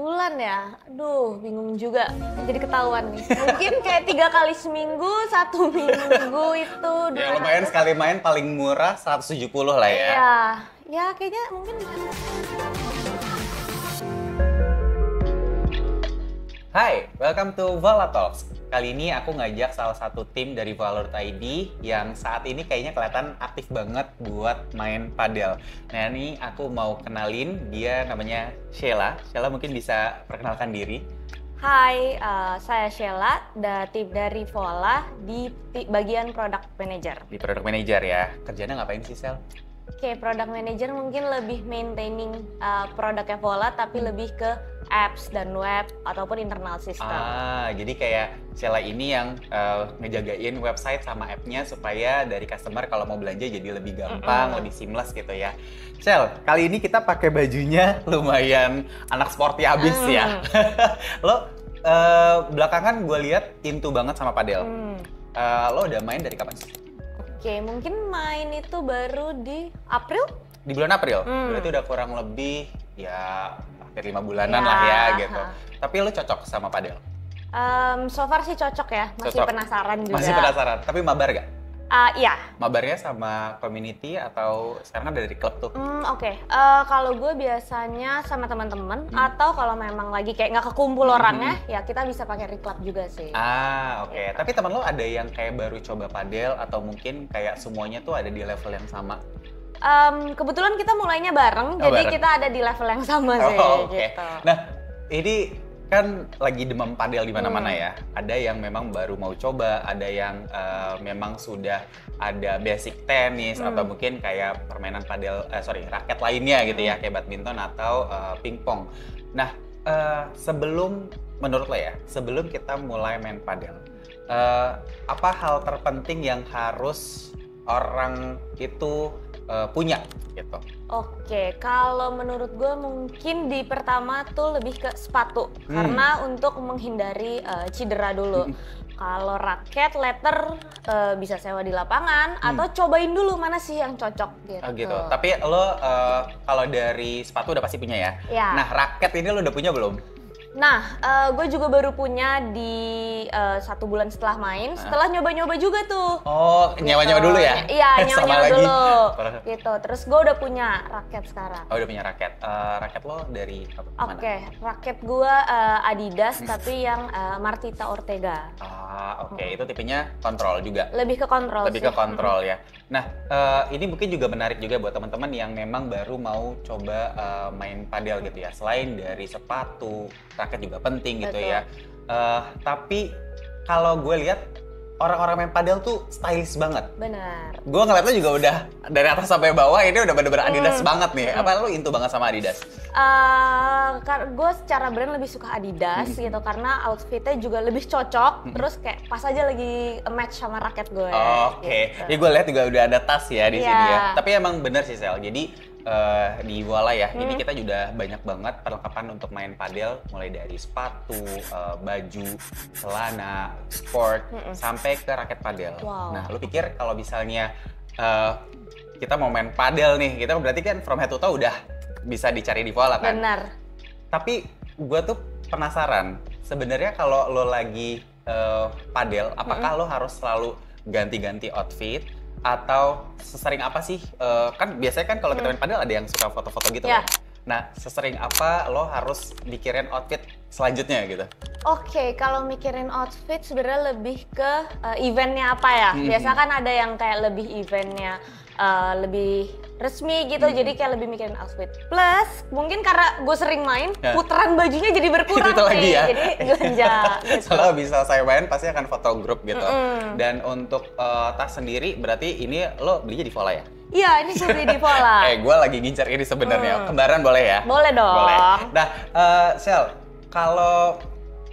Bulan ya? Aduh, bingung juga. Jadi ketahuan nih. Mungkin kayak 3 kali seminggu, 1 minggu itu Ya lumayan 200. sekali main paling murah 170 lah ya. Iya, ya kayaknya mungkin. Hai, welcome to Vala Talks. Kali ini aku ngajak salah satu tim dari Valor ID yang saat ini kayaknya kelihatan aktif banget buat main padel. Nah ini aku mau kenalin, dia namanya Sheila. Sheila mungkin bisa perkenalkan diri. Hai, saya Sheila, tim dari Vola di bagian Product Manager. Di Product Manager ya. Kerjanya ngapain sih, Sel? Oke, Product Manager mungkin lebih maintaining produknya Vola, tapi lebih ke apps dan web ataupun internal system. Jadi kayak Sheila ini yang ngejagain website sama app-nya supaya dari customer kalau mau belanja jadi lebih gampang, lebih seamless gitu ya. Shel, kali ini kita pakai bajunya lumayan anak sporty abis ya. Lo belakangan gue lihat into banget sama padel. Lo udah main dari kapan sih? Oke, mungkin main itu baru di April? Di bulan April? Berarti udah kurang lebih ya hampir 5 bulanan lah ya gitu. Tapi lo cocok sama padel? So far sih cocok ya, masih Cocok. penasaran juga. Masih penasaran, tapi mabar gak? Iya. Mabarnya sama community atau sekarang kan dari klub tuh? Oke. Kalau gue biasanya sama teman-teman atau kalau memang lagi kayak nggak kekumpul orangnya, ya kita bisa pakai reclub juga sih. Oke. Tapi teman lo ada yang kayak baru coba padel atau mungkin kayak semuanya tuh ada di level yang sama? Kebetulan kita mulainya bareng, jadi bareng. kita ada di level yang sama sih. Oke. Gitu. Nah, ini kan lagi demam padel di mana-mana ya. Ada yang memang baru mau coba, ada yang memang sudah ada basic tenis atau mungkin kayak permainan raket lainnya gitu ya, kayak badminton atau pingpong. Nah, menurut lo ya, sebelum kita mulai main padel, apa hal terpenting yang harus orang itu punya gitu? Oke, kalau menurut gue mungkin di pertama tuh lebih ke sepatu karena untuk menghindari cedera dulu. Kalau raket, letter bisa sewa di lapangan atau cobain dulu mana sih yang cocok gitu. Gitu. Tapi lo kalau dari sepatu udah pasti punya ya? Ya. Nah, raket ini lo udah punya belum? Nah, gue juga baru punya di 1 bulan setelah main, setelah nyoba-nyoba juga tuh. Oh, nyewa-nyewa dulu ya? Iya, Sama nyewa-nyewa lagi. dulu. Gitu. Terus gue udah punya raket sekarang. Oh, udah punya raket. Raket lo dari mana? Oke, raket gue Adidas tapi yang Martita Ortega. Oke. Itu tipenya kontrol juga? Lebih ke kontrol Lebih sih. ke kontrol ya. Nah, ini mungkin juga menarik juga buat teman-teman yang memang baru mau coba main padel gitu ya. Selain dari sepatu, raket juga penting gitu ya. Tapi kalau gue lihat orang-orang main padel tuh stylish banget. Benar. Gue ngeliatnya juga udah dari atas sampai bawah ini udah bener-bener Adidas banget nih. Apa lu into banget sama Adidas? Gue secara brand lebih suka Adidas gitu karena outfitnya juga lebih cocok. Terus kayak pas aja lagi match sama raket gue. Oke. Gitu. Ya gue lihat juga udah ada tas ya di sini Iya. ya. Tapi emang bener sih Sel. Jadi di Vola ya, ini kita juga banyak banget perlengkapan untuk main padel, mulai dari sepatu, baju, celana, sport, sampai ke raket padel. Wow. Nah, lu pikir kalau misalnya kita mau main padel nih, kita berarti kan from head to toe udah bisa dicari di Vola kan? Benar. Tapi gue tuh penasaran, sebenarnya kalau lo lagi padel, apakah lo harus selalu ganti-ganti outfit? Atau sesering apa sih, kan biasanya kan kalau kita main padel ada yang suka foto-foto gitu Ya. kan? Nah, sesering apa lo harus mikirin outfit selanjutnya gitu? Oke, kalau mikirin outfit sebenarnya lebih ke eventnya apa ya. Biasa kan ada yang kayak lebih eventnya lebih resmi gitu, jadi kayak lebih mikirin outfit. Plus, mungkin karena gue sering main, putaran bajunya jadi berkurang Itu lagi ya? jadi belanja gitu. Kalau bisa saya main pasti akan foto grup gitu. Dan untuk tas sendiri berarti ini lo belinya di Vola ya? Iya, ini sudah beli di Vola. Gue lagi ngincar ini sebenarnya. Kembaran boleh ya? Boleh dong. Boleh. Nah, Sel, kalau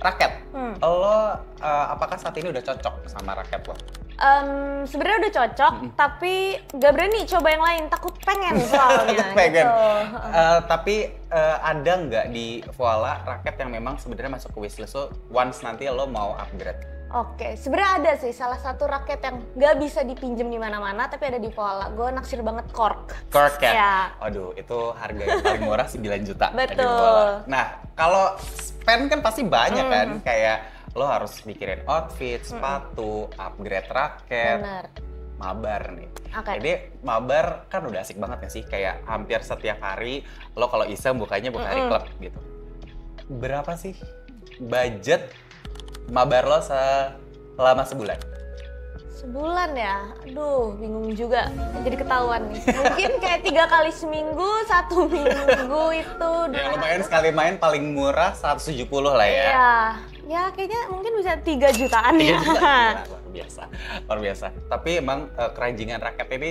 raket, lo apakah saat ini udah cocok sama raket lo? Sebenarnya udah cocok, tapi gak berani coba yang lain, takut pengen soalnya. Pengen. Gitu. Tapi ada nggak di Voila raket yang memang sebenarnya masuk ke wishlist lo once nanti lo mau upgrade? Oke, sebenarnya ada sih salah satu raket yang nggak bisa dipinjem di mana-mana tapi ada di Voala. Gue naksir banget cork. Cork ya? Ya. Aduh, itu harga yang paling murah 9 juta. Betul. Di Voala. Nah, kalau spend kan pasti banyak kan, kayak lo harus mikirin outfit, sepatu, upgrade raket, Bener. mabar nih. Oke. Jadi mabar kan udah asik banget ya sih, kayak hampir setiap hari lo kalau iseng bukanya buka hari klub gitu. Berapa sih budget mabar lo selama sebulan? Sebulan ya? Aduh, bingung juga. Jadi ketahuan nih. Mungkin kayak 3 kali seminggu, 1 minggu itu. Ya lumayan sekali main paling murah 170 lah ya. Iya. Ya kayaknya mungkin bisa 3 jutaan 3 ya. juta. Gila, luar biasa. Tapi emang keranjingan raket ini,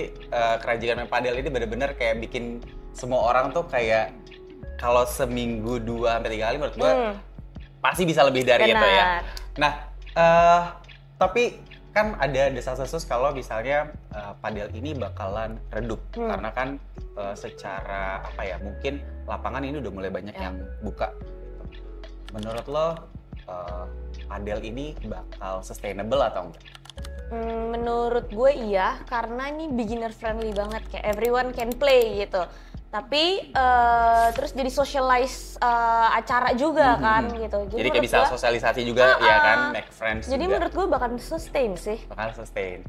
keranjingan main padel ini bener-bener kayak bikin semua orang tuh kayak kalau seminggu 2-3 kali menurut gue pasti bisa lebih dari itu ya. Nah, tapi kan ada desas-desus kalau misalnya padel ini bakalan redup karena kan secara apa ya, mungkin lapangan ini udah mulai banyak yang buka. Menurut lo padel ini bakal sustainable atau enggak? Menurut gue iya, karena ini beginner friendly banget, kayak everyone can play gitu. Tapi terus jadi socialize acara juga kan gitu. Jadi kayak bisa sosialisasi juga ya kan, make friends jadi juga. menurut gue bakal sustain sih. Bakal sustain.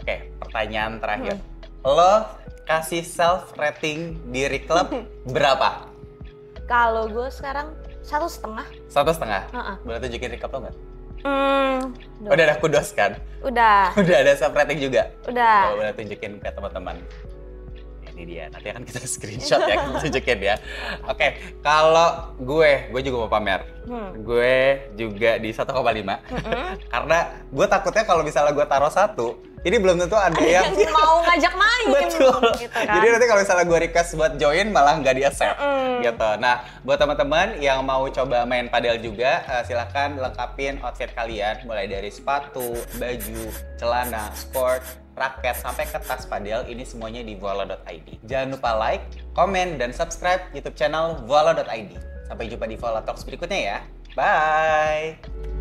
Oke, pertanyaan terakhir. Lo kasih self rating diri klub berapa? Kalau gue sekarang 1,5. 1,5? Boleh tunjukin recap lo nggak? Udah ada kudos kan? Udah Udah ada self rating juga? Udah. Boleh tunjukin ke teman-teman. Ini dia, nanti akan kita screenshot ya, kita tunjukin ya. Oke, kalau gue juga mau pamer. Gue juga di 1,5. Karena gue takutnya kalau misalnya gue taruh 1, ini belum tentu ada yang mau ngajak main. Betul. Gitu kan. Jadi nanti kalau misalnya gue request buat join malah nggak di-accept gitu. Nah, buat teman-teman yang mau coba main padel juga, silahkan lengkapin outfit kalian mulai dari sepatu, baju, celana, sport, raket, sampai ke tas padel. Ini semuanya di voala.id. Jangan lupa like, komen, dan subscribe YouTube channel voala.id. Sampai jumpa di Voala Talks berikutnya ya. Bye!